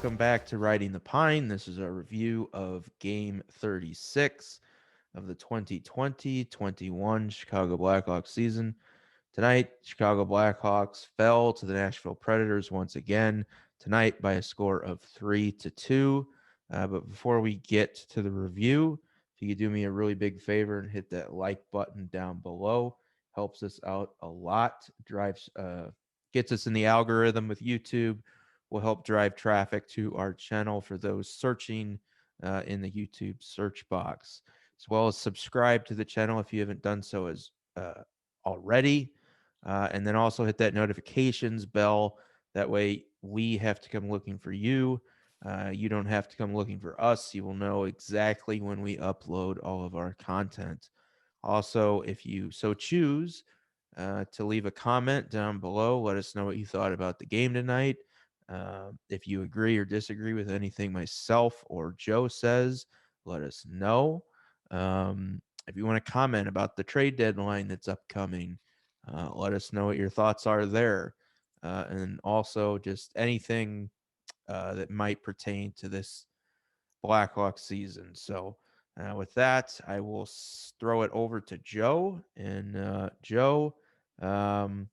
welcome back to Riding the Pine. This is a review of Game 36 of the 2020-21 Chicago Blackhawks season. Tonight, Chicago Blackhawks fell to the Nashville Predators once again tonight by a score of 3-2. But before we get to the review, if you could do me a really big favor and hit that like button down below, helps us out a lot. Gets us in the algorithm with YouTube. Will help drive traffic to our channel for those searching in the YouTube search box, as well as subscribe to the channel if you haven't done so as already. And then also hit that notifications bell. That way we have to come looking for you. You don't have to come looking for us. You will know exactly when we upload all of our content. Also, if you so choose to leave a comment down below, let us know what you thought about the game tonight. If you agree or disagree with anything myself or Joe says, let us know. If you want to comment about the trade deadline that's upcoming, let us know what your thoughts are there. And also just anything that might pertain to this Blackhawks season. So, with that, I will throw it over to Joe. And Joe, um,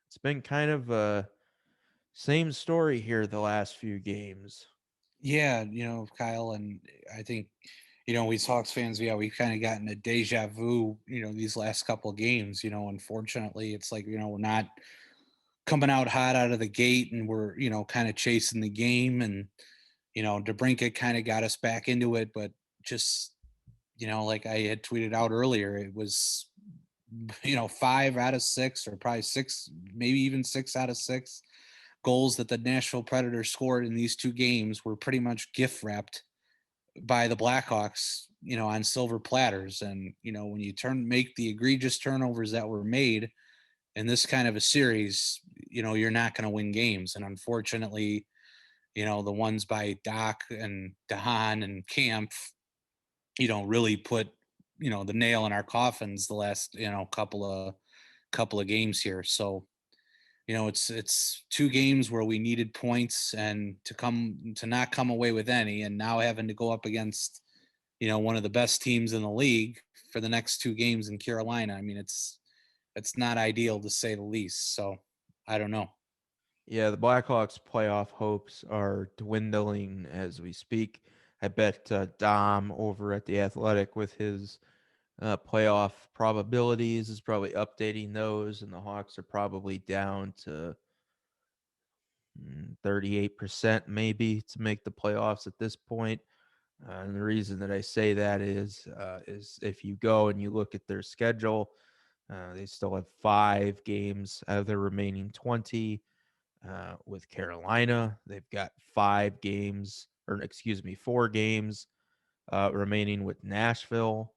it's been kind of a same story here the last few games. Yeah, Kyle, and I think, we Hawks fans, yeah, we've kind of gotten a deja vu, these last couple of games. Unfortunately, it's like, we're not coming out hot out of the gate and we're, kind of chasing the game. And, Debrincat kind of got us back into it, but just, like I had tweeted out earlier, it was, 5 out of 6, or probably six, maybe even 6 out of 6 goals that the Nashville Predators scored in these two games were pretty much gift wrapped by the Blackhawks, on silver platters. And, when you make the egregious turnovers that were made in this kind of a series, you're not going to win games. And unfortunately, the ones by Dach and haan and Camp, really put, the nail in our coffins the last, couple of games here. So, it's two games where we needed points and to not come away with any, and now having to go up against, one of the best teams in the league for the next two games in Carolina. I mean, it's not ideal to say the least. So I don't know. Yeah, the Blackhawks playoff hopes are dwindling as we speak. I bet Dom over at the Athletic with his playoff probabilities is probably updating those, and the Hawks are probably down to 38% maybe to make the playoffs at this point. And the reason that I say that is if you go and you look at their schedule, they still have 5 games out of their remaining 20. With Carolina, they've got 5 games, or excuse me, 4 games remaining with Nashville.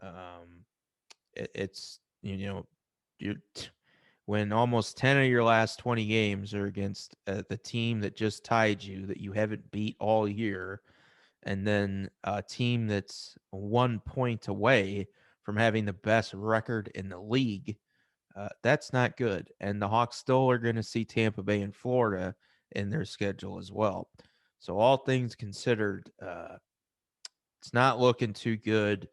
Um, it's you're when almost 10 of your last 20 games are against the team that just tied you that you haven't beat all year, and then a team that's 1 point away from having the best record in the league. That's not good. And the Hawks still are going to see Tampa Bay and Florida in their schedule as well. So, all things considered, it's not looking too good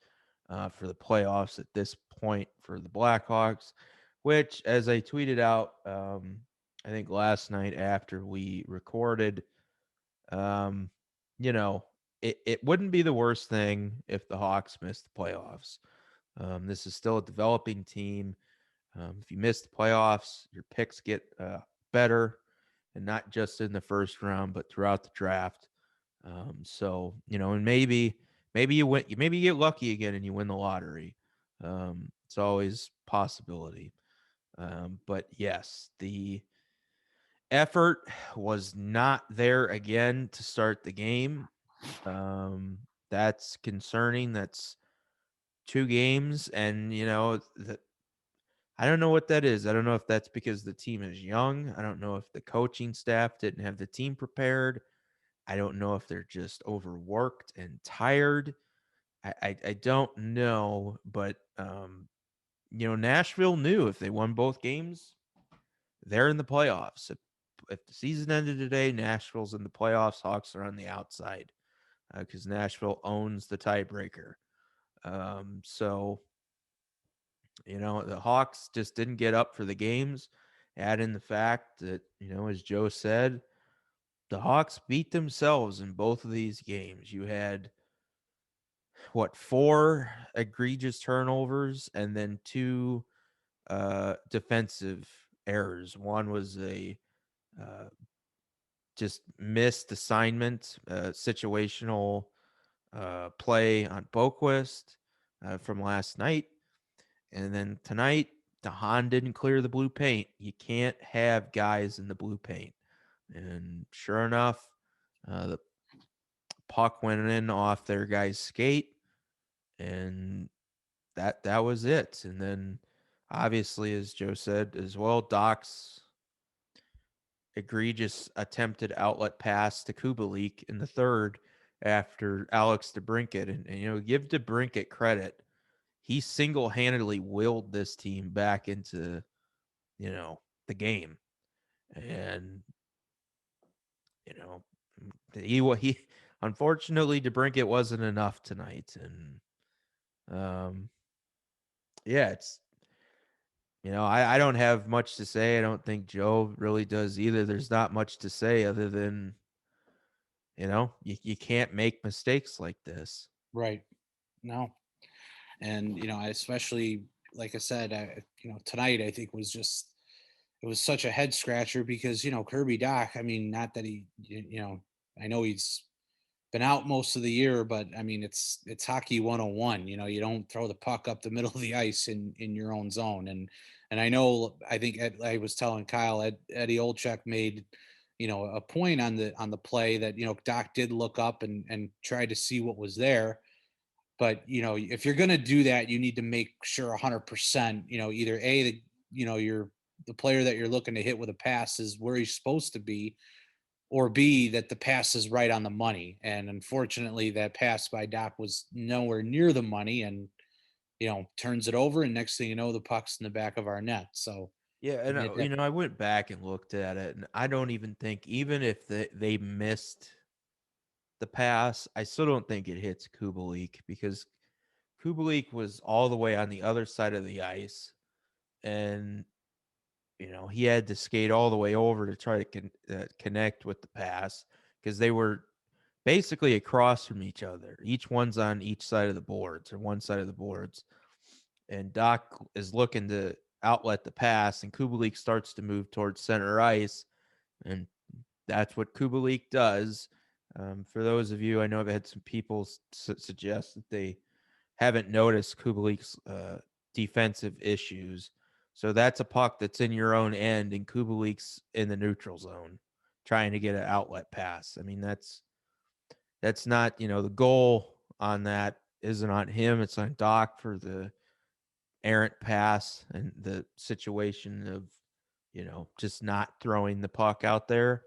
for the playoffs at this point for the Blackhawks, which, as I tweeted out, I think last night after we recorded, um, you know, it wouldn't be the worst thing if the Hawks missed the playoffs. This is still a developing team. If you miss the playoffs, your picks get better, and not just in the first round, but throughout the draft. So and maybe you win, maybe you get lucky again and you win the lottery. It's always possibility. But yes, the effort was not there again to start the game. That's concerning. That's 2 games, and that I don't know what that is. I don't know if that's because the team is young. I don't know if the coaching staff didn't have the team prepared. I don't know if they're just overworked and tired. I don't know, but Nashville knew if they won both games, they're in the playoffs. if the season ended today, Nashville's in the playoffs. Hawks are on the outside because Nashville owns the tiebreaker. So the Hawks just didn't get up for the games. Add in the fact that as Joe said, the Hawks beat themselves in both of these games. You had four egregious turnovers and then two defensive errors. One was a uh, just missed assignment, situational play on Boquist from last night. And then tonight, the haan didn't clear the blue paint. You can't have guys in the blue paint. And sure enough, the puck went in off their guy's skate, and that was it. And then, obviously, as Joe said as well, Dach's egregious attempted outlet pass to Kubalik in the third after Alex Debrincat. And give Debrincat credit. He single-handedly willed this team back into, the game. And, he unfortunately, Debrincat wasn't enough tonight. And, yeah, it's, I don't have much to say. I don't think Joe really does either. There's not much to say other than, you can't make mistakes like this. Right. No. And, I especially, like I said, tonight I think it was such a head scratcher because, Kirby Dach, I mean, not that I know he's been out most of the year, but I mean, it's hockey 101. You don't throw the puck up the middle of the ice in your own zone. And I think I was telling Kyle, Eddie Olczyk made, a point on the play that, Dach did look up and try to see what was there. But, if you're going to do that, you need to make sure 100%, either you're the player that you're looking to hit with a pass is where he's supposed to be, or B, that the pass is right on the money. And unfortunately, that pass by Dach was nowhere near the money, and turns it over, and next thing you know, the puck's in the back of our net. So Yeah, I and mean, I went back and looked at it, and I don't even think, even if they missed the pass, I still don't think it hits Kubalik because Kubalik was all the way on the other side of the ice, and he had to skate all the way over to try to connect with the pass because they were basically across from each other. Each one's on each side of the boards or one side of the boards, and Dach is looking to outlet the pass, and Kubalik starts to move towards center ice, and that's what Kubalik does. For those of you, I know I've had some people suggest that they haven't noticed Kubalik's defensive issues. So that's a puck that's in your own end, and Kubalik's in the neutral zone trying to get an outlet pass. I mean, that's not, the goal on that isn't on him. It's on Dach for the errant pass and the situation of, just not throwing the puck out there.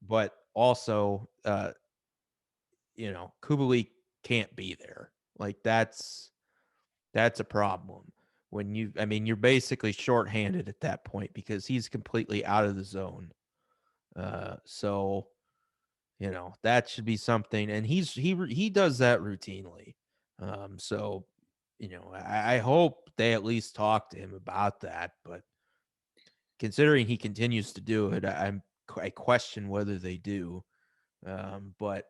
But also, Kubalik can't be there. Like that's a problem. You're basically shorthanded at that point because he's completely out of the zone. So that should be something, and he does that routinely. So I hope they at least talk to him about that. But considering he continues to do it, I question whether they do. But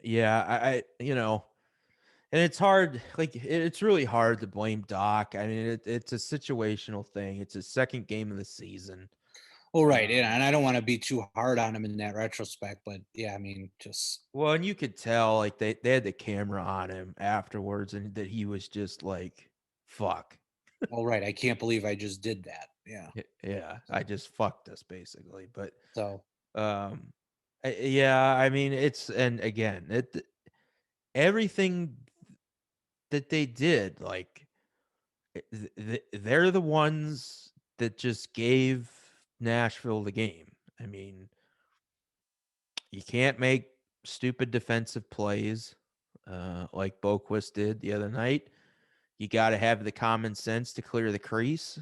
yeah, and it's hard. Like it's really hard to blame Dach. I mean, it's a situational thing. It's his second game of the season. well, right. Um, And I don't want to be too hard on him in that retrospect, but yeah, I mean, just, well, and you could tell like they had the camera on him afterwards, and that he was just like, "Fuck." all right. I can't believe I just did that. Yeah. Yeah, I just fucked us basically. But So, um, yeah, I mean, and again, everything that they did, like they're the ones that just gave Nashville the game. I mean, you can't make stupid defensive plays like Boquist did the other night. You got to have the common sense to clear the crease.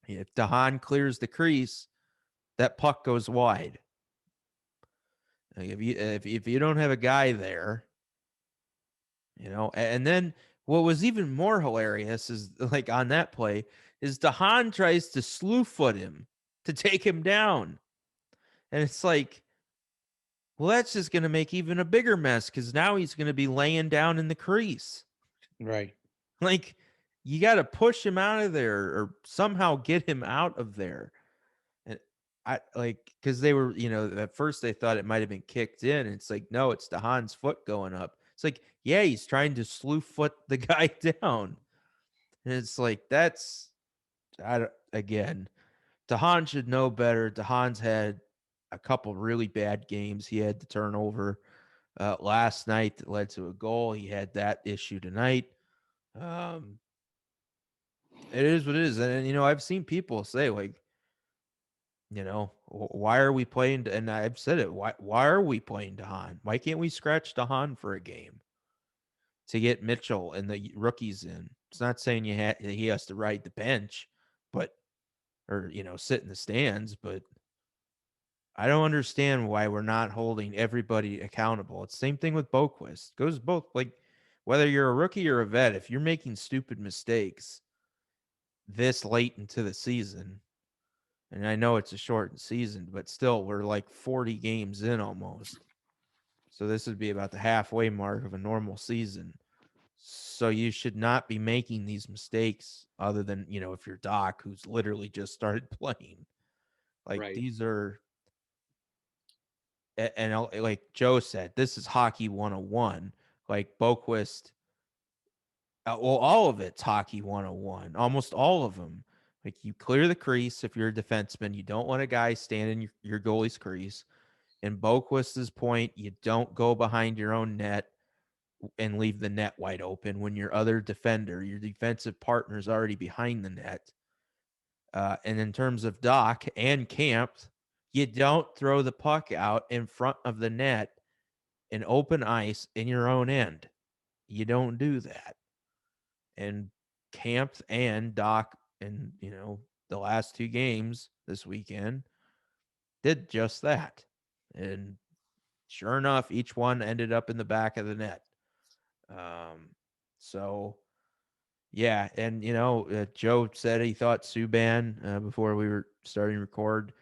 If haan clears the crease, that puck goes wide. Like if you don't have a guy there, and then what was even more hilarious is like on that play is Dach tries to slew foot him to take him down. And it's like, well, that's just going to make even a bigger mess because now he's going to be laying down in the crease. Right. Like, you got to push him out of there or somehow get him out of there. And I like, because they were, at first they thought it might have been kicked in. And it's like, no, it's Dahan's foot going up. It's like, yeah, he's trying to slew foot the guy down. And it's like, again, Dahan should know better. Dahan's had a couple really bad games. He had the turnover last night that led to a goal. He had that issue tonight. It is what it is. And, I've seen people say, like, why are we playing? And I've said it. Why are we playing Dahan? Why can't we scratch Dahan for a game to get Mitchell and the rookies in? It's not saying he has to ride the bench, but or sit in the stands, but I don't understand why we're not holding everybody accountable. It's the same thing with Boquist. Goes both, like, whether you're a rookie or a vet, if you're making stupid mistakes this late into the season, and I know it's a shortened season, but still we're like 40 games in almost. So this would be about the halfway mark of a normal season. So you should not be making these mistakes other than, if you're Dach, who's literally just started playing. Like, Right. these are, and like Joe said, this is hockey 101. Like Boquist, well, all of it's hockey 101, almost all of them. Like, you clear the crease if you're a defenseman. You don't want a guy standing your goalie's crease. In Boquist's point, you don't go behind your own net and leave the net wide open when your other defender, your defensive partner, is already behind the net. And in terms of Dach and Camp, you don't throw the puck out in front of the net in open ice in your own end. You don't do that. And Camp and Dach in, the last two games this weekend did just that. And sure enough, each one ended up in the back of the net. So yeah, and Joe said he thought Subban before we were starting to record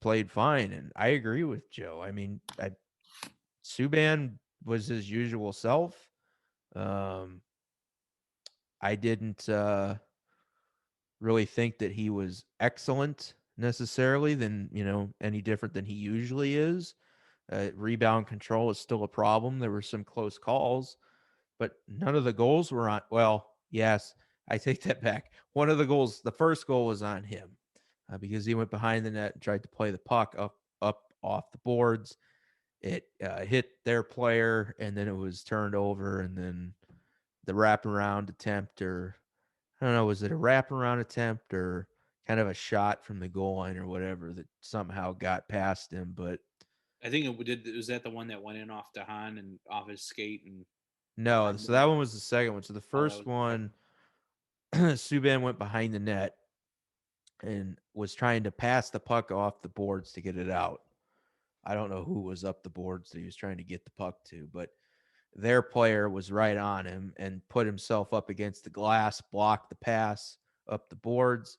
played fine, and I agree with Joe. I mean, Subban was his usual self. Um, I didn't really think that he was excellent necessarily than any different than he usually is. Rebound control is still a problem. There were some close calls, but none of the goals were on. Well, yes, I take that back. One of the goals, the first goal, was on him because he went behind the net and tried to play the puck up off the boards. It hit their player, and then it was turned over, and then the wraparound attempt, or I don't know, was it a wraparound attempt or kind of a shot from the goal line or whatever that somehow got past him? But I think it did. Was that the one that went in off Dahan and off his skate and no, behind so him? that one was the second one. So the Oh, that first was the second. one, Subban went behind the net and was trying to pass the puck off the boards to get it out. I don't know who was up the boards that he was trying to get the puck to, but their player was right on him and put himself up against the glass, blocked the pass up the boards,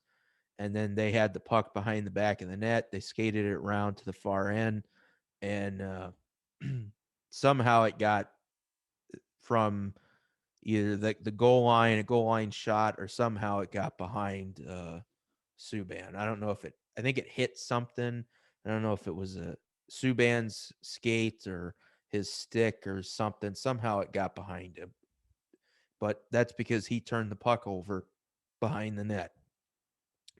and then they had the puck behind the back of the net. They skated it around to the far end, and somehow it got from either the goal line, a goal line shot, or somehow it got behind Subban. I don't know if I think it hit something. I don't know if it was a Subban's skate or his stick or something. Somehow it got behind him. But that's because he turned the puck over behind the net,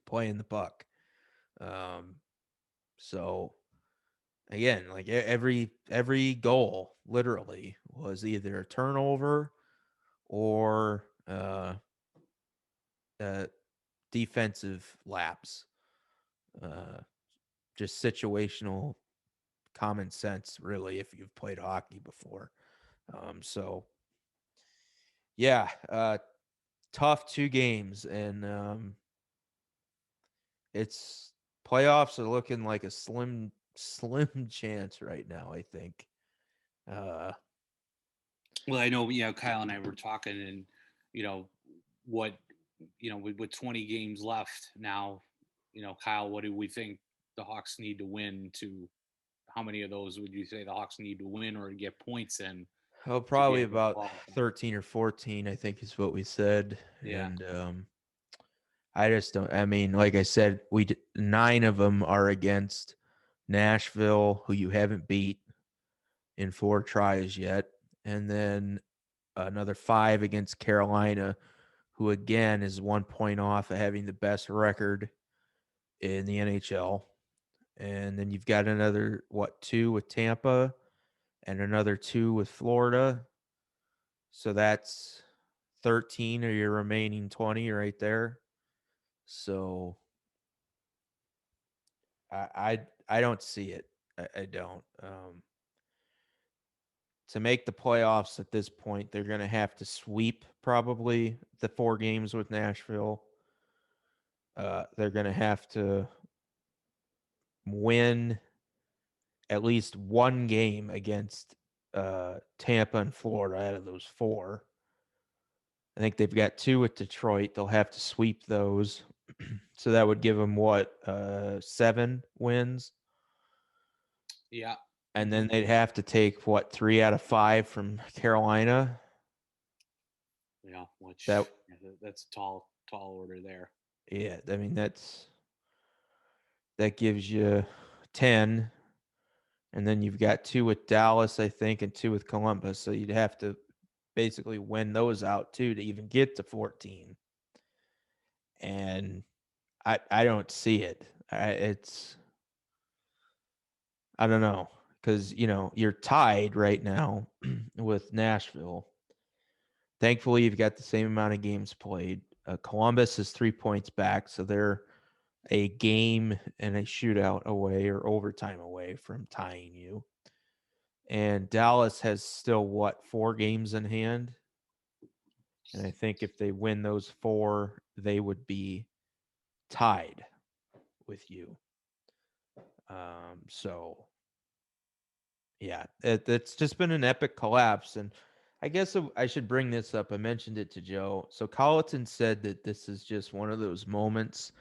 playing the puck. Um, so again, like every goal literally was either a turnover or a defensive lapse. Uh, just situational common sense, really, if you've played hockey before. So yeah, tough two games, and it's playoffs are looking like a slim chance right now, I think. Well, I know, Kyle and I were talking, and you know what, with 20 games left now, Kyle, what do we think the Hawks need to win to? How many of those would you say the Hawks need to win or get points in Oh, to be probably able to about qualify? 13 or 14, I think is what we said. Yeah, And I just don't. I mean, like I said, 9 of them are against Nashville, who you haven't beat in 4 tries yet, and then another 5 against Carolina, who again is 1 point off of having the best record in the NHL. And then you've got another 2 with Tampa, and another 2 with Florida. So that's 13 of your remaining 20 right there. So I don't see it. I don't. To make the playoffs at this point, they're going to have to sweep probably the 4 games with Nashville. They're going to have to win at least 1 game against Tampa and Florida out of those 4. I think they've got 2 with Detroit. They'll have to sweep those. So that would give them 7 wins? yeah, And then they'd have to take 3 out of 5 from Carolina? which That that's a tall order there. Yeah, I mean that gives you 10, and then you've got 2 with Dallas, I think, and 2 with Columbus. So you'd have to basically win those out too to even get to 14. And I don't see it. I don't know, because you're tied right now with Nashville. Thankfully, you've got the same amount of games played. Columbus is 3 points back, so they're a game and a shootout away or overtime away from tying you. And Dallas has still 4 games in hand. And I think if they win those 4, they would be tied with you. So yeah, it's just been an epic collapse. And I guess I should bring this up. I mentioned it to Joe. So Colleton said that this is just one of those moments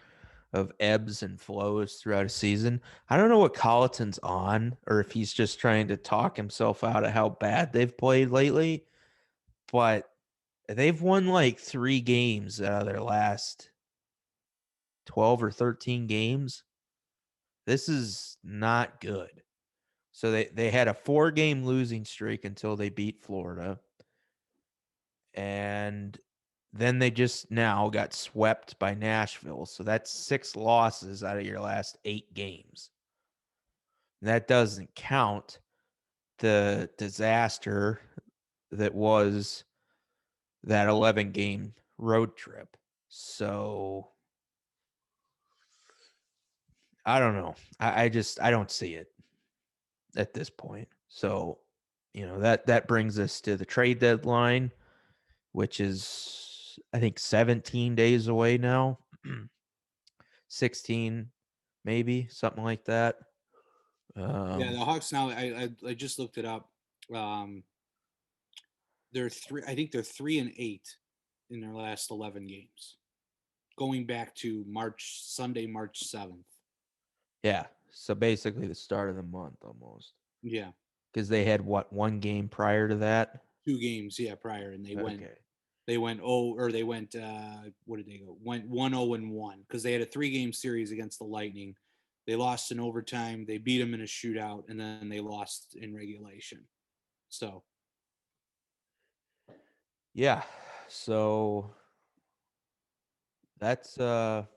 of ebbs and flows throughout a season. I don't know what Colleton's on, or if he's just trying to talk himself out of how bad they've played lately, but they've won like 3 games out of their last 12 or 13 games. This is not good. So they had a 4-game losing streak until they beat Florida. And then they just now got swept by Nashville. So that's 6 losses out of your last 8 games. That doesn't count the disaster that was that 11-game road trip. So I don't know. I don't see it at this point. So, that brings us to the trade deadline, which is I think 17 days away now. 16 maybe, something like that. Yeah, the Hawks now. I just looked it up. Um, they're three. I think they're 3-8 in their last 11 games, going back to Sunday, March 7th. Yeah. So basically the start of the month almost. Yeah, Because they had 1 game prior to that? 2 games, prior, and they went. Okay. They went what did they go? Went 1-0-1 because they had a 3-game series against the Lightning. They lost in overtime. They beat them in a shootout, and then they lost in regulation. So Yeah. So that's tough.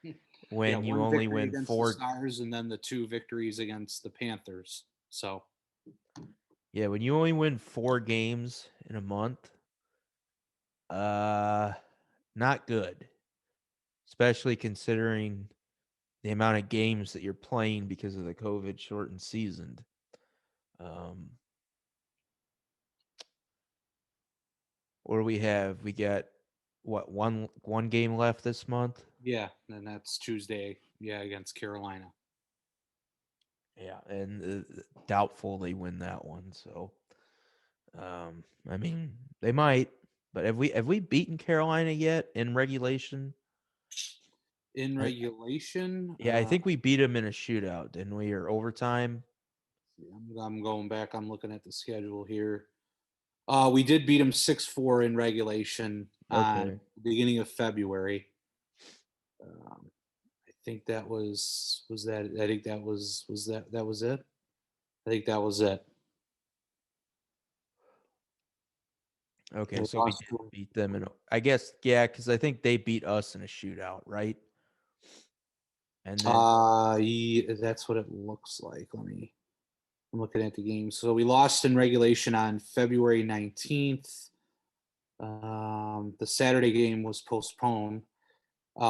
yeah, When you one only victory win against the 4. Stars, and then the 2 victories against the Panthers. So Yeah, when you only win 4 games in a month, uh not good. Especially considering the amount of games that you're playing because of the COVID shortened season. Um What do we have? We got what, one game left this month? Yeah, and that's Tuesday. Yeah, against Carolina. Yeah, and doubtful they win that one. So, I mean, they might, but have we beaten Carolina yet in regulation? In I, regulation, yeah, I think we beat them in a shootout, didn't we, or overtime? I'm going back. I'm looking at the schedule here. We did beat them 6-4 in regulation on Okay. the beginning of February. I think that was that. I think that was that was it. I think that was it. Okay, We so we lost did to 'em. beat them in. I guess, yeah, because I think they beat us in a shootout, right? And then Yeah, that's what it looks like. I'm looking at the game. So we lost in regulation on February 19th. The Saturday game was postponed.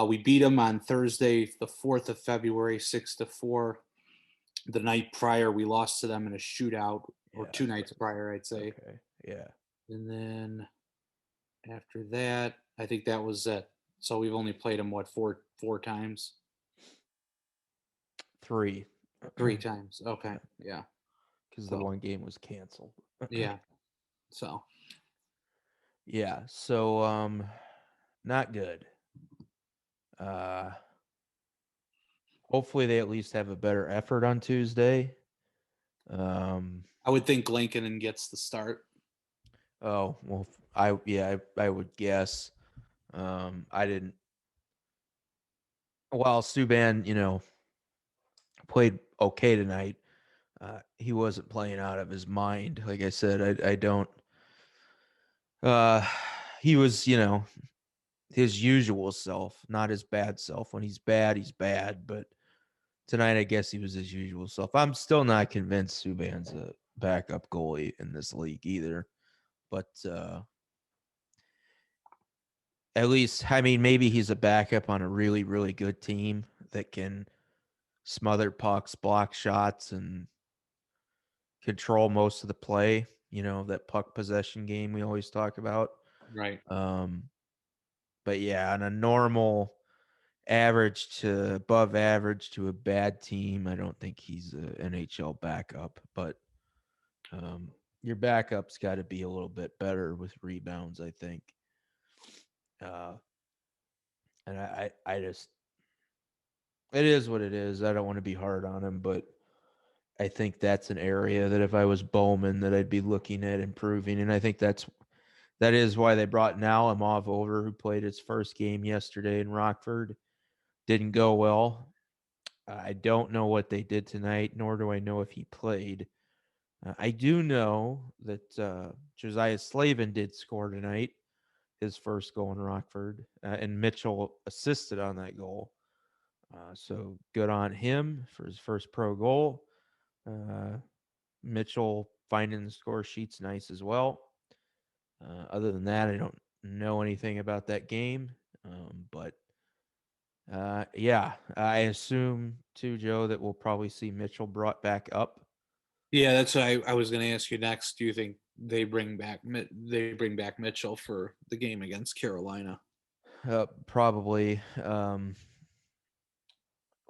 We beat them on Thursday, the 4th of February, 6-4. The night prior, we lost to them in a shootout, or yeah, two that's nights prior, I'd say. okay. Yeah, And then after that, I think that was it. So we've only played them what four times, three. three times. Okay, yeah. Because the So one game was canceled. yeah, so Yeah, so not good. Uh Hopefully they at least have a better effort on Tuesday. Um I would think Lincoln gets the start. oh, well, I would guess. I didn't, while Subban, played okay tonight. He wasn't playing out of his mind. Like I said, I don't uh he was, his usual self, not his bad self. When he's bad, but tonight I guess he was his usual self. I'm still not convinced Subban's a backup goalie in this league either. But at least, I mean, maybe he's a backup on a really, really good team that can smother pucks, block shots, and control most of the play. That puck possession game we always talk about. Right. Um, but yeah, on a normal average to above average to a bad team, I don't think he's a NHL backup. But your backup's got to be a little bit better with rebounds, I think. Uh, and I just, it is what it is. I don't want to be hard on him, but I think that's an area that if I was Bowman, that I'd be looking at improving. And I think that is why they brought Nalimov over, who played his first game yesterday in Rockford. Didn't go well. I don't know what they did tonight, nor do I know if he played. I do know that Josiah Slavin did score tonight, his first goal in Rockford, and Mitchell assisted on that goal. So good on him for his first pro goal. Mitchell finding the score sheet's nice as well. Other than that, I don't know anything about that game. But yeah, I assume too, Joe, that we'll probably see Mitchell brought back up. Yeah, that's what I was going to ask you next. Do you think they bring back Mitchell for the game against Carolina? Probably.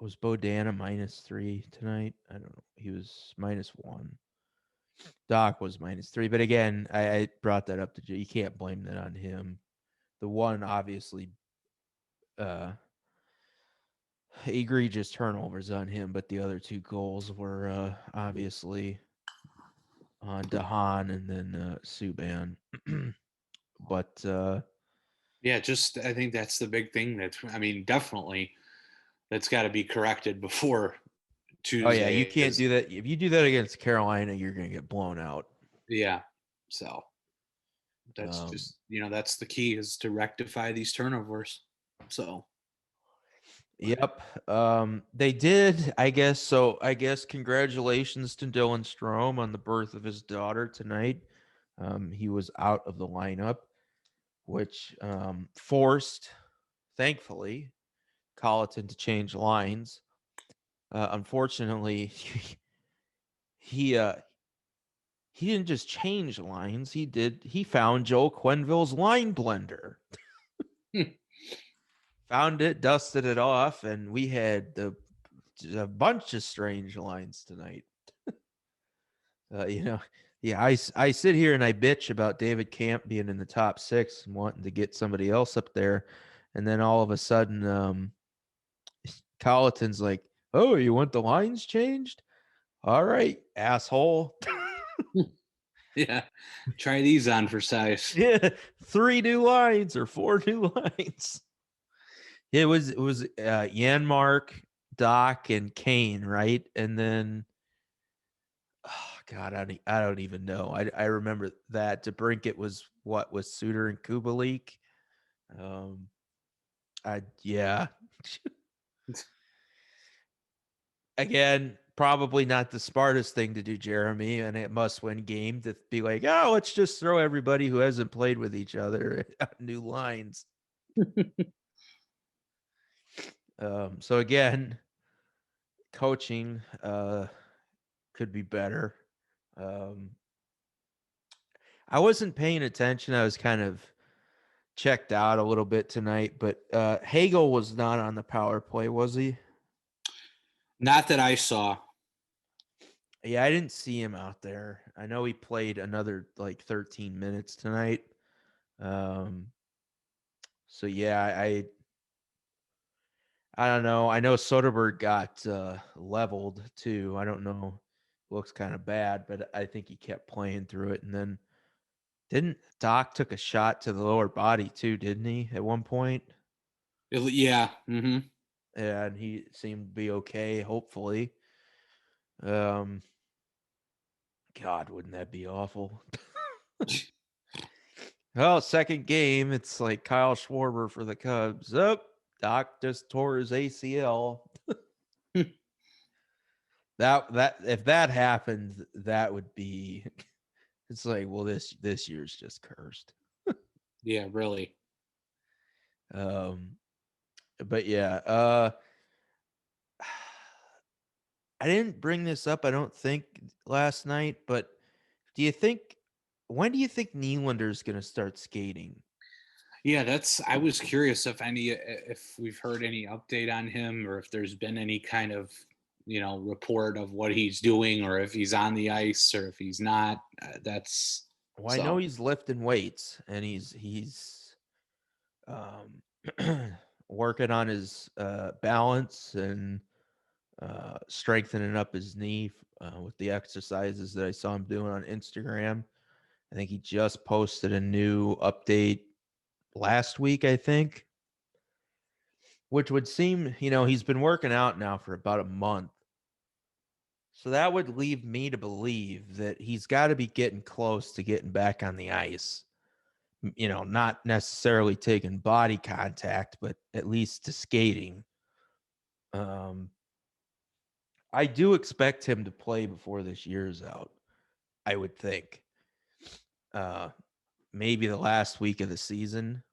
Was Bodana -3 tonight? I don't know. He was -1. Dach was -3. But again, I brought that up to Joe. You can't blame that on him. The one obviously uh egregious turnovers on him, but the other two goals were obviously on Dahan and then Subban. But Yeah, just I think that's the big thing. I mean, definitely that's got to be corrected before oh yeah, Tuesday. you can't do that. If you do that against Carolina, you're gonna get blown out. Yeah, so that's Um, just that's the key is to rectify these turnovers. So yep. They did, I guess. So I guess congratulations to Dylan Strome on the birth of his daughter tonight. He was out of the lineup, which forced, thankfully, Colleton to change lines. Unfortunately, he uh he didn't just change lines. He found Joe Quenville's line blender. Found it, dusted it off, and we had a bunch of strange lines tonight. Yeah, I sit here and I bitch about David Camp being in the top 6 and wanting to get somebody else up there, and then all of a sudden, Colleton's like, "Oh, you want the lines changed? All right, asshole." Yeah. Try these on for size. Yeah, 3 new lines or 4 new lines. It was Yanmark, Dach, and Kane, right? And then, oh God, I don't even know. I remember that Debrincat was Suter and Kubalik. Yeah. Again, probably not the smartest thing to do, Jeremy, and it must-win game to be like, oh, let's just throw everybody who hasn't played with each other new lines. So again, coaching could be better. I wasn't paying attention. I was kind of checked out a little bit tonight, but Hagel was not on the power play, was he? Not that I saw. Yeah, I didn't see him out there. I know he played another like 13 minutes tonight. So yeah, I don't know. I know Soderbergh got leveled too. I don't know. Looks kind of bad, but I think he kept playing through it. And then didn't Dach took a shot to the lower body too, didn't he, at one point? Yeah. Mm-hmm. Yeah, and he seemed to be okay, hopefully. God, wouldn't that be awful? Well, second game, it's like Kyle Schwarber for the Cubs. Oh, Dach just tore his ACL. That if that happened, that would be. It's like, well, this year's just cursed. Yeah, really. But yeah, I didn't bring this up, I don't think, last night, but when do you think Nylander's going to start skating? Yeah, I was curious if we've heard any update on him or if there's been any kind of, report of what he's doing or if he's on the ice or if he's not. That's Well, I know so. he's lifting weights and he's um, working on his balance and strengthening up his knee with the exercises that I saw him doing on Instagram. I think he just posted a new update last week, I think, which would seem, he's been working out now for about a month. So that would leave me to believe that he's got to be getting close to getting back on the ice. Not necessarily taking body contact, but at least to skating. I do expect him to play before this year's out, I would think. Maybe the last week of the season.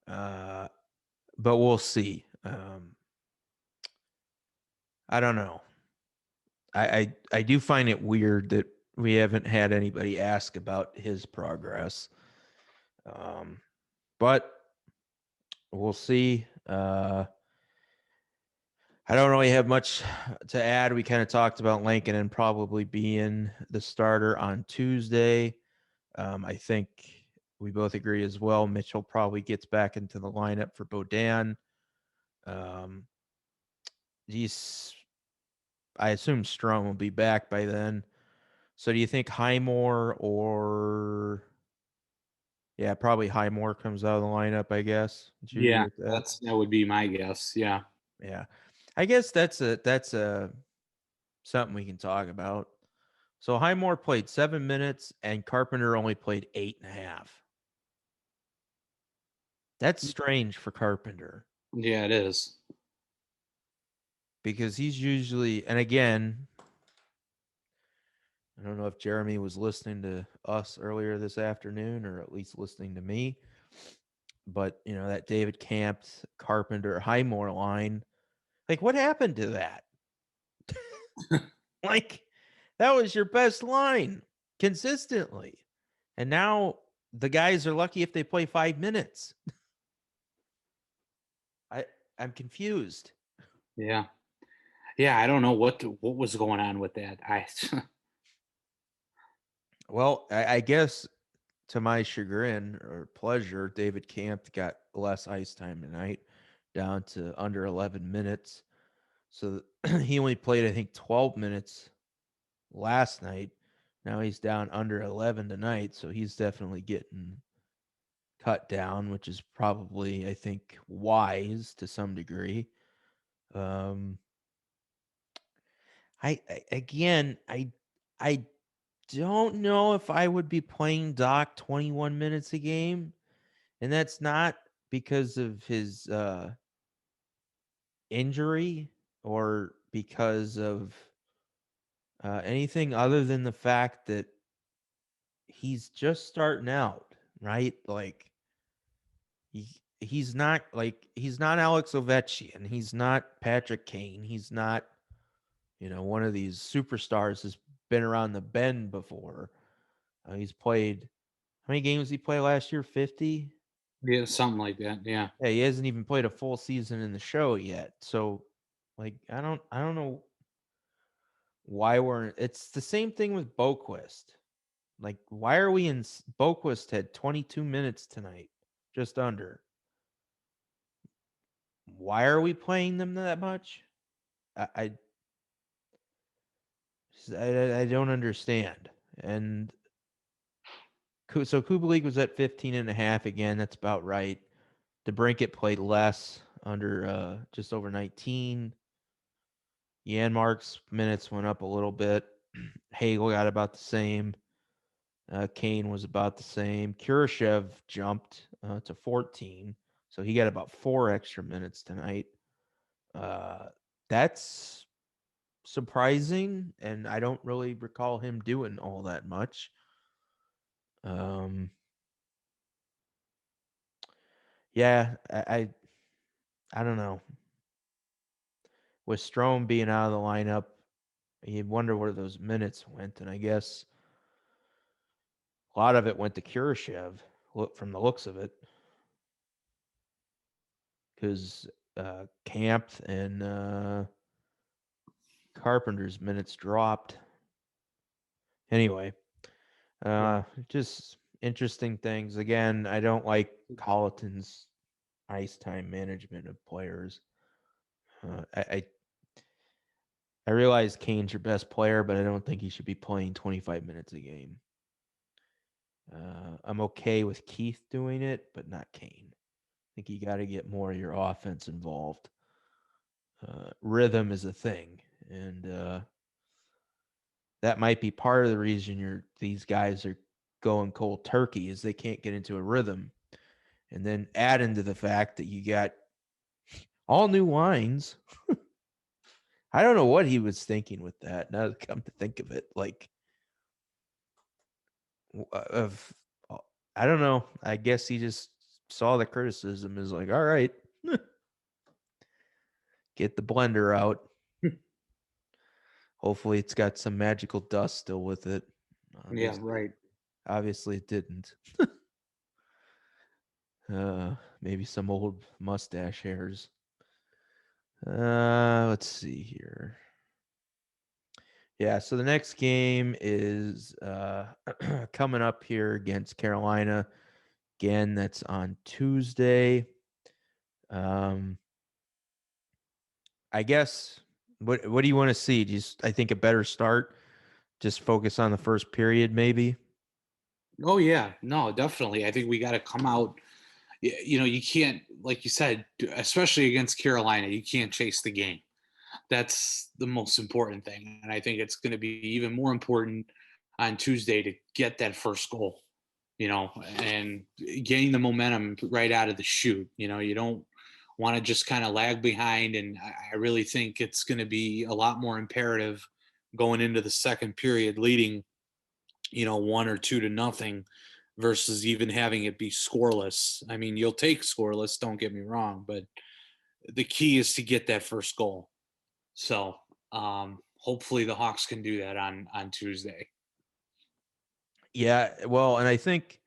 But we'll see. I don't know. I do find it weird that we haven't had anybody ask about his progress. But we'll see. I don't really have much to add. We kind of talked about Lankinen probably being the starter on Tuesday. I think we both agree as well. Mitchell probably gets back into the lineup for Bodan. I assume Strom will be back by then. So do you think Highmore or probably Highmore comes out of the lineup, I guess? Would you agree Yeah, with that? that would be my guess. Yeah. Yeah. I guess that's a something we can talk about. So Highmore played 7 minutes and Carpenter only played 8.5. That's strange for Carpenter Yeah, it is. because he's usually, and again, I don't know if Jeremy was listening to us earlier this afternoon or at least listening to me, but that David Camp, Carpenter, Highmore line, like what happened to that? Like that was your best line consistently. And now the guys are lucky if they play 5 minutes. I'm confused. Yeah. Yeah, I don't know what was going on with that. Well, I guess to my chagrin or pleasure, David Camp got less ice time tonight, down to under 11 minutes. So he only played, I think, 12 minutes last night. Now he's down under 11 tonight, so he's definitely getting cut down, which is probably, I think, wise to some degree. Um, I again, I don't know if I would be playing Dach 21 minutes a game, and that's not because of his injury or because of anything other than the fact that he's just starting out, right? Like he's not Alex Ovechkin, he's not Patrick Kane, he's not one of these superstars has been around the bend before. He's played how many games did he play last year? 50. Yeah, something like that. Yeah. Yeah, he hasn't even played a full season in the show yet. So, like, I don't know why we're. It's the same thing with Boquist. Like, why are we in? Boquist had 22 minutes tonight, just under. Why are we playing them that much? I I, I don't understand. And so Kubalik was at 15 and a half again. That's about right. Debrincat played less, under just over 19. Yanmark's minutes went up a little bit. Hagel got about the same. Kane was about the same. Kurashev jumped to 14, so he got about 4 extra minutes tonight. That's surprising, and I don't really recall him doing all that much. Um, yeah, I don't know. With Strome being out of the lineup, you'd wonder where those minutes went, and I guess a lot of it went to Kurashev, from the looks of it, because Camp and Carpenter's minutes dropped. Anyway, just interesting things. Again, I don't like Colleton's ice time management of players. I realize Kane's your best player, but I don't think he should be playing 25 minutes a game. I'm okay with Keith doing it, but not Kane. I think you got to get more of your offense involved. Rhythm is a thing, and that might be part of the reason these guys are going cold turkey is they can't get into a rhythm. And then add into the fact that you got all new lines. I don't know what he was thinking with that. Now to come to think of it, like of I don't know. I guess he just saw the criticism is like, all right, get the blender out. Hopefully, it's got some magical dust still with it. Yeah, right. Obviously, it didn't. Maybe some old mustache hairs. Let's see here. Yeah, so the next game is coming up here against Carolina. Again, that's on Tuesday. I guess what do you want to see? Just I think a better start. Just focus on the first period, maybe. Oh yeah, no, definitely. I think we got to come out. You can't, like you said, especially against Carolina, you can't chase the game. That's the most important thing, and I think it's going to be even more important on Tuesday to get that first goal. And getting the momentum right out of the chute. You don't want to just kind of lag behind, and I really think it's going to be a lot more imperative going into the second period, leading 1 or 2 to nothing versus even having it be scoreless. I mean, you'll take scoreless, don't get me wrong, but the key is to get that first goal. So hopefully the Hawks can do that on Tuesday. Yeah, well, and I think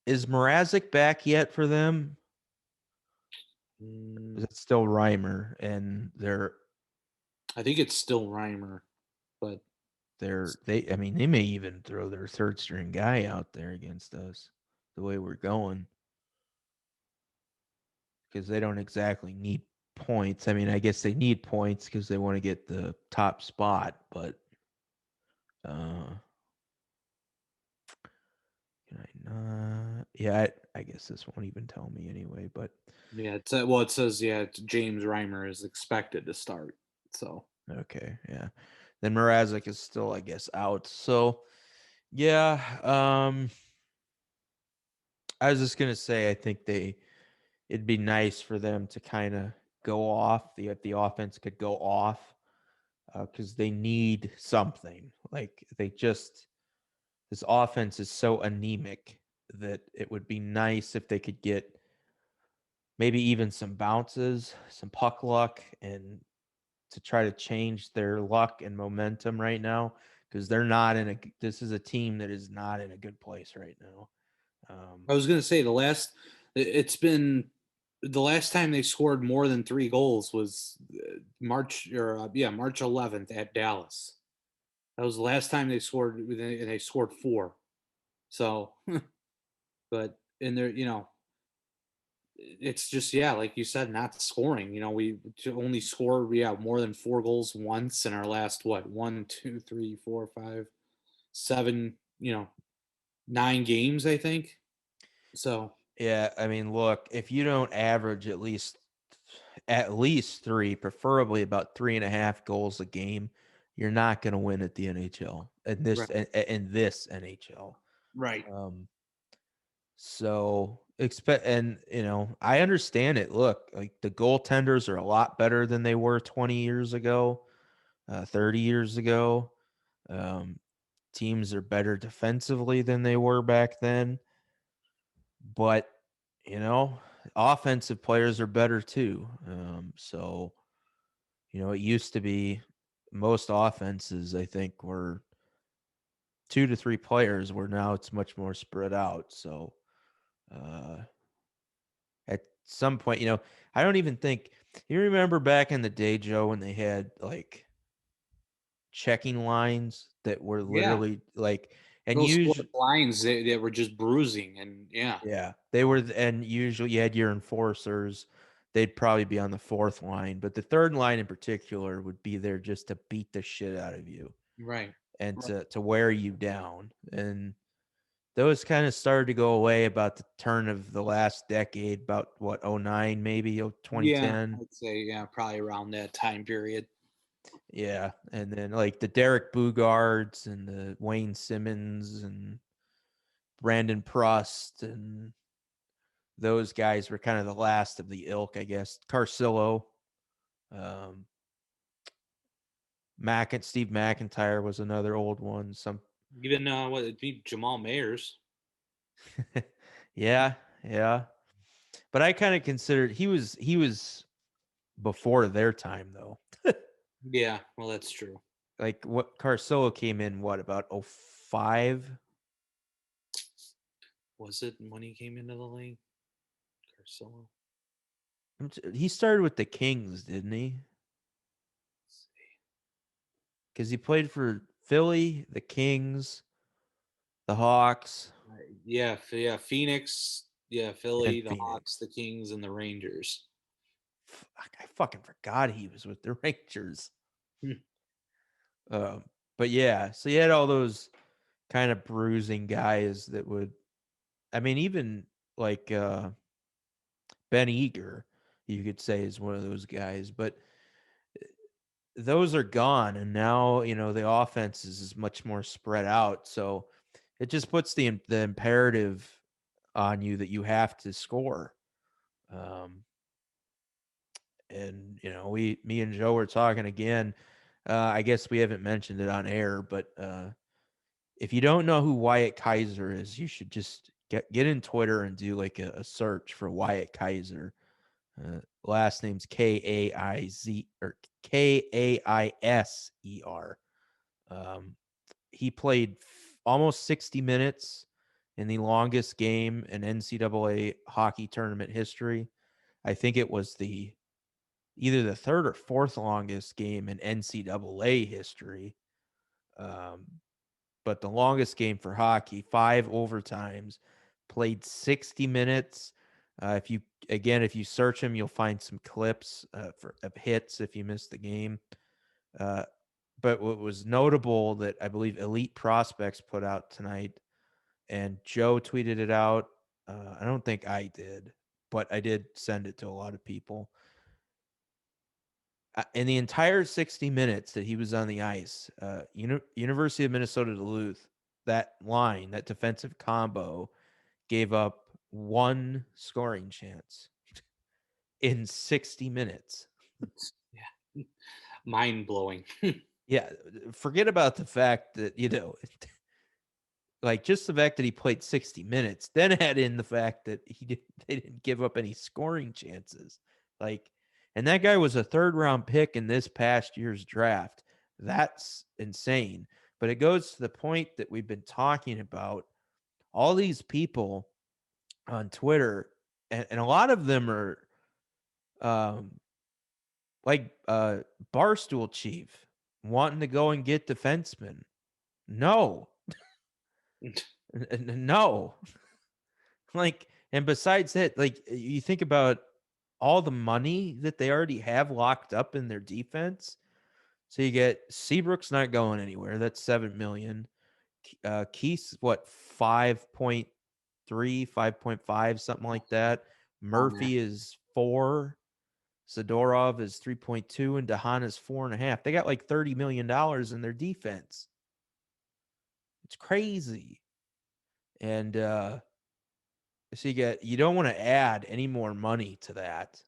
is Mrazek back yet for them? Mm, Is it still Reimer? And I think it's still Reimer, but I mean, they may even throw their third string guy out there against us the way we're going, because they don't exactly need points. I mean, I guess they need points because they want to get the top spot, but uh can I not? Yeah, I guess this won't even tell me anyway, but yeah, well, it says James Reimer is expected to start. So okay, yeah. Then Mrazek is still, I guess, out. So yeah, I was just gonna say I think it'd be nice for them to kind of go off. The offense could go off because they need something. Like this offense is so anemic that it would be nice if they could get maybe even some bounces, some puck luck, and to try to change their luck and momentum right now, because they're not in a. This is a team that is not in a good place right now. I was gonna say it's been the last time they scored more than 3 goals was March 11th at Dallas. That was the last time they scored, and they scored 4. So, but and they're it's just like you said, not scoring. We to only score more than 4 goals once in our last what 1, 2, 3, 4, 5, 7 9 games, I think. So Yeah, I mean, look, if you don't average at least three, preferably about 3.5 goals a game, you're not going to win at the NHL right, in this NHL. right, Um, so expect, and I understand it. Look, like the goaltenders are a lot better than they were 20 years ago, 30 years ago. Um, Teams are better defensively than they were back then, but you know, offensive players are better too. So it used to be most offenses, I think, were 2 to 3 players, where now it's much more spread out. So uh, at some point, I don't even think you remember back in the day, Joe, when they had like checking lines that were yeah. literally like, and Those usually, fourth lines, they were just bruising, and yeah, they were, and usually you had your enforcers. They'd probably be on the fourth line, but the third line in particular would be there just to beat the shit out of you right, and right. to wear you down. And those kind of started to go away about the turn of the last decade, about what, '09 maybe, Yeah, 2010. I'd say probably around that time period. Yeah, and then like the Derek Boogards and the Wayne Simmons and Brandon Prust and those guys were kind of the last of the ilk, I guess. Carcillo, um, Steve McIntyre was another old one. Even what it'd be Jamal Mayers. Yeah, yeah. But I kind of considered he was before their time though. Yeah, well, that's true. Like what Carcillo came in what about '05? Was it when he came into the league, Carcillo? He started with the Kings, didn't he? Let's see. Because he played for Philly, the Kings, the Hawks, Phoenix, and Philly, the Hawks, Phoenix. the Kings, and the Rangers. I fucking forgot he was with the Rangers. Hmm. Um, but yeah, so you had all those kind of bruising guys that would, I mean, even like Ben Eager, you could say is one of those guys, but those are gone, and now the offense is much more spread out. So it just puts the imperative on you that you have to score. Um, and me and Joe were talking again. I guess we haven't mentioned it on air, but if you don't know who Wyatt Kaiser is, you should just get in Twitter and do like a search for Wyatt Kaiser. Last name's Kaiz or Kaiser. Um, he played almost 60 minutes in the longest game in NCAA hockey tournament history. I think it was either the third or fourth longest game in NCAA history. But the longest game for hockey, 5 overtimes, played 60 minutes. If you search him, you'll find some clips of hits if you missed the game. But what was notable that I believe Elite Prospects put out tonight, and Joe tweeted it out. I don't think I did, but I did send it to a lot of people. In the entire 60 minutes that he was on the ice, University of Minnesota Duluth, that line, that defensive combo, gave up 1 scoring chance in 60 minutes. Yeah. Mind blowing. Yeah. Forget about the fact that, like just the fact that he played 60 minutes, then add in the fact that they didn't give up any scoring chances. Like, and that guy was a 3rd-round pick in this past year's draft. That's insane. But it goes to the point that we've been talking about. All these people on Twitter, and a lot of them are like Barstool Chief wanting to go and get defensemen. No. No. Like, and besides that, like, you think about all the money that they already have locked up in their defense. So you get Seabrook's not going anywhere. That's $7 million. Keith's what, 5.3, 5.5, something like that. Murphy is 4. Zadorov is 3.2, and Dach is 4.5. They got like $30 million in their defense. It's crazy. And so you don't want to add any more money to that.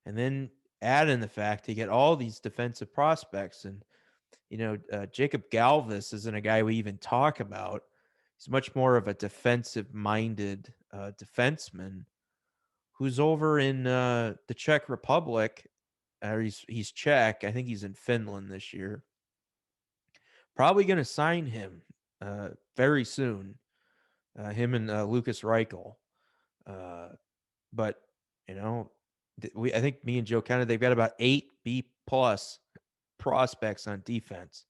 And then add in the fact you get all these defensive prospects. And, Jacob Galvis isn't a guy we even talk about. He's much more of a defensive-minded defenseman who's over in the Czech Republic. He's Czech. I think he's in Finland this year. Probably going to sign him very soon. Him and Lucas Reichel. But I think me and Joe counted, they've got about 8 B+ prospects on defense.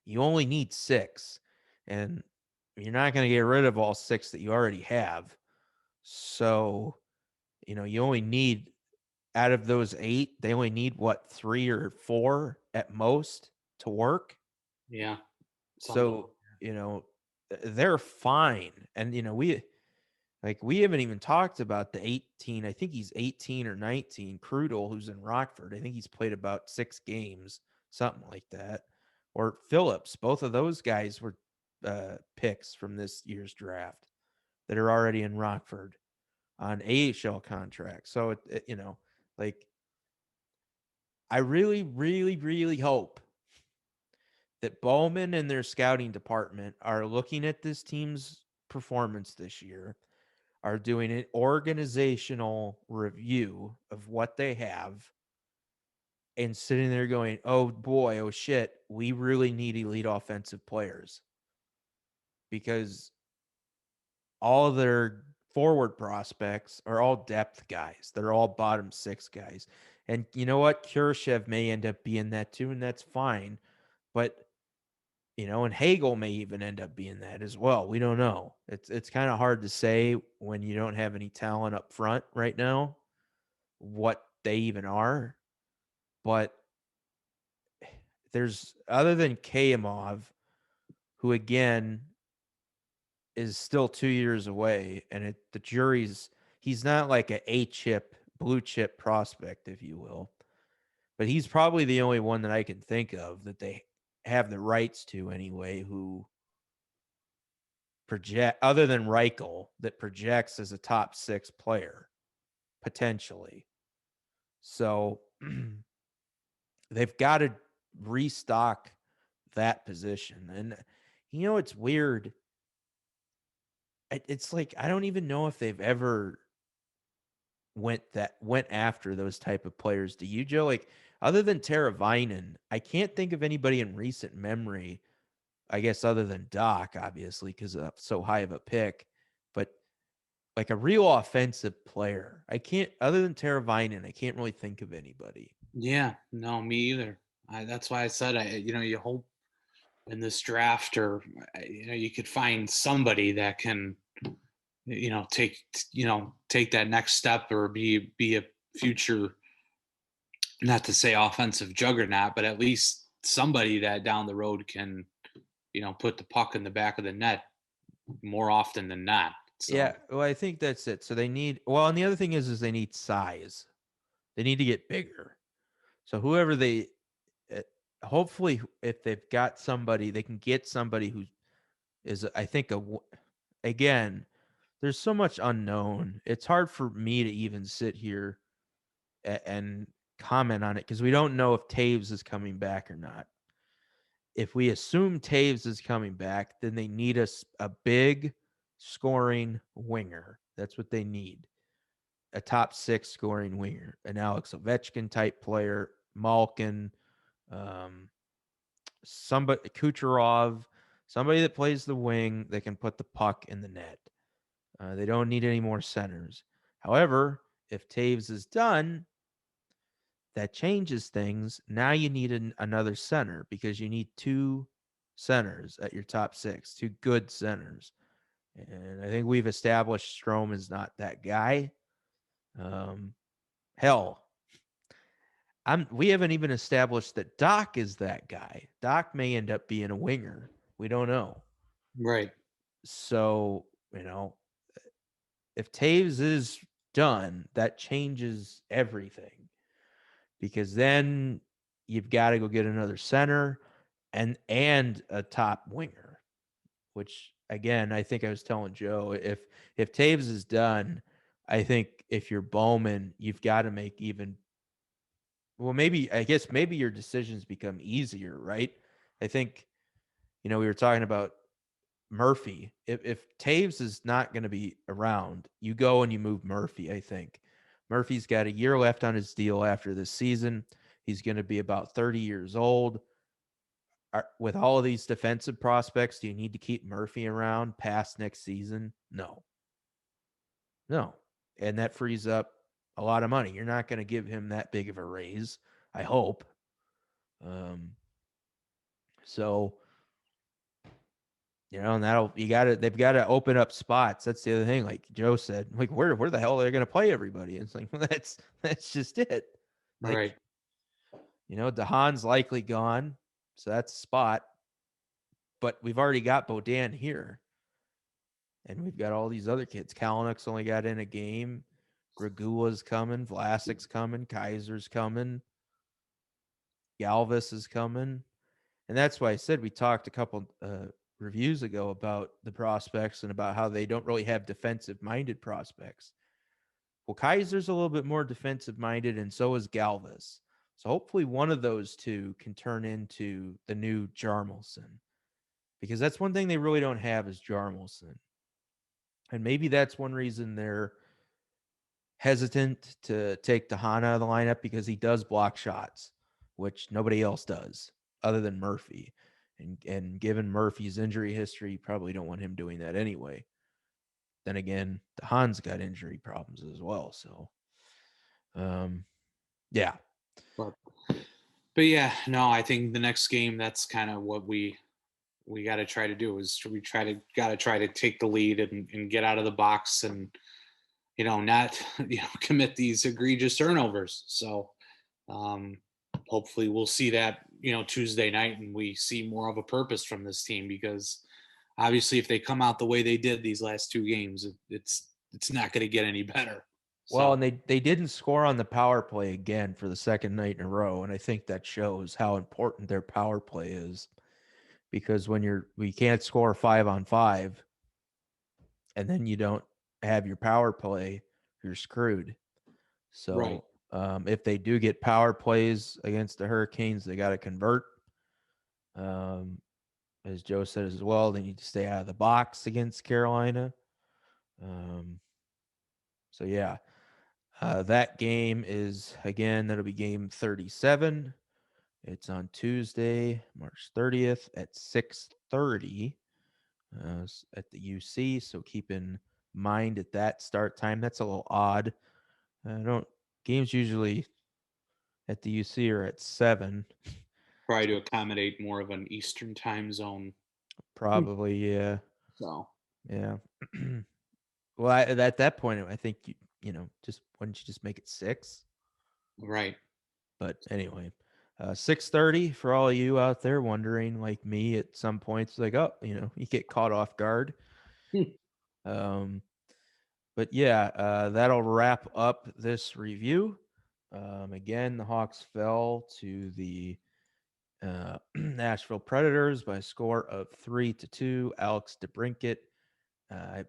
You only need 6, and you're not going to get rid of all 6 that you already have. So, you only need, out of those 8, they only need 3 or 4 at most to work. Yeah. So, they're fine. And, we haven't even talked about the 18. I think he's 18 or 19. Krudel, who's in Rockford. I think he's played about 6 games, something like that. Or Phillips. Both of those guys were picks from this year's draft that are already in Rockford on AHL contracts. So, I really, really, really hope that Bowman and their scouting department are looking at this team's performance this year, are doing an organizational review of what they have, and sitting there going, oh boy, oh shit, we really need elite offensive players. Because all of their forward prospects are all depth guys. They're all bottom 6 guys. And you know what? Kurashev may end up being that too, and that's fine. But and Hagel may even end up being that as well. We don't know. It's kind of hard to say when you don't have any talent up front right now what they even are. But there's, other than Kayamov, who again is still 2 years away, and the jury's, he's not like a chip, blue chip prospect, if you will. But he's probably the only one that I can think of that they have the rights to anyway, who project, other than Reichel, that projects as a top 6 player, potentially. So they've got to restock that position. And it's weird. It's like, I don't even know if they've ever went after those type of players. Do you, Joe? Like, other than Teravainen, I can't think of anybody in recent memory, I guess, other than Dach, obviously, because of so high of a pick. But like a real offensive player. I can't, other than Teravainen, I can't really think of anybody. Yeah, no, me either. That's why I said, you hope in this draft, or you could find somebody that can, take that next step, or be a future, not to say offensive juggernaut, but at least somebody that down the road can, put the puck in the back of the net more often than not. Yeah, So well, I think that's it. So they need, well, and the other thing is they need size. They need to get bigger. So whoever they, uh, hopefully, if they've got somebody, they can get somebody who is, I think, again, there's so much unknown. It's hard for me to even sit here and comment on it because we don't know if Taves is coming back or not. If we assume Taves is coming back, then they need a big scoring winger. That's what they need. A top six scoring winger, an Alex Ovechkin type player, Malkin, um, somebody Kucherov, somebody that plays the wing that can put the puck in the net. They don't need any more centers. However, if Taves is done, that changes things. Now you need another center because you need two centers at your top six, two good centers. And I think we've established Strome is not that guy. Um, hell, we haven't even established that Dach is that guy. Dach may end up being a winger. We don't know. right, So, if Taves is done, that changes everything because then you've got to go get another center and a top winger, which again, I think I was telling Joe, if Taves is done, I think if you're Bowman, you've got to make even, well, maybe, I guess maybe your decisions become easier, right? I think, we were talking about Murphy. If Taves is not going to be around, you go and you move Murphy, I think. Murphy's got a year left on his deal after this season. He's going to be about 30 years old. With all of these defensive prospects, do you need to keep Murphy around past next season? No. No. And that frees up a lot of money. You're not going to give him that big of a raise, I hope. Um, so and they've got to open up spots. That's the other thing. Like Joe said, like where the hell are they going to play everybody? It's like, well, that's just it. right. Like, Dahan's likely gone, so that's a spot. But we've already got Bodan here, and we've got all these other kids. Kalinuk's only got in a game. Regula's coming. Vlasic's coming. Kaiser's coming. Galvis is coming. And that's why I said we talked a couple reviews ago about the prospects and about how they don't really have defensive minded prospects. Well, Kaiser's a little bit more defensive minded, and so is Galvis. So hopefully one of those two can turn into the new Jarmelson, because that's one thing they really don't have is Jarmelson. And maybe that's one reason they're hesitant to take Dach out of the lineup, because he does block shots, which nobody else does other than Murphy. And given Murphy's injury history, you probably don't want him doing that anyway. Then again, Dahan's got injury problems as well. So, yeah. But but yeah, no, I think the next game, that's kind of what we got to try to do, is we got to try to take the lead and get out of the box, and not commit these egregious turnovers. So um, hopefully we'll see that Tuesday night, and we see more of a purpose from this team, because obviously if they come out the way they did these last two games, it's not going to get any better. Well, So and they didn't score on the power play again for the second night in a row, and I think that shows how important their power play is. Because when we can't score 5-on-5, and then you don't have your power play, you're screwed. right, So if they do get power plays against the Hurricanes, they got to convert. Um, as Joe said as well, they need to stay out of the box against Carolina. Um, so yeah, that game is, again, that'll be game 37. It's on Tuesday, March 30th at 6:30 at the UC. So keep in mind at that start time. That's a little odd. I don't games usually at the UC are at 7. Try to accommodate more of an Eastern time zone. Probably, yeah. So, Yeah. Well, at that point, I think just wouldn't you just make it 6? right. But anyway, 6:30 for all of you out there wondering, like me, at some points, like, oh, you get caught off guard. Hmm. Um, but yeah, that'll wrap up this review. Again, the Hawks fell to the Nashville Predators by a score of 3-2. Alex Debrincat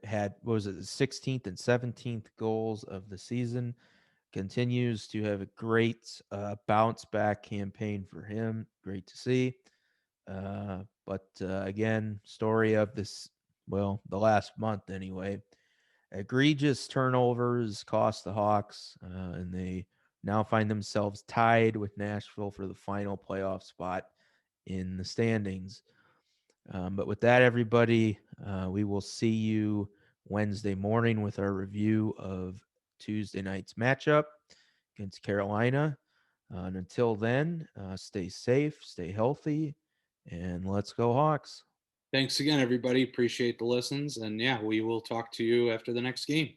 had, what was it, the 16th and 17th goals of the season. Continues to have a great bounce back campaign for him. Great to see. But again, story of this, well, the last month anyway. Egregious turnovers cost the Hawks, and they now find themselves tied with Nashville for the final playoff spot in the standings. But with that, everybody, we will see you Wednesday morning with our review of Tuesday night's matchup against Carolina. And until then, stay safe, stay healthy, and let's go Hawks. Thanks again, everybody. Appreciate the listens. And yeah, we will talk to you after the next game.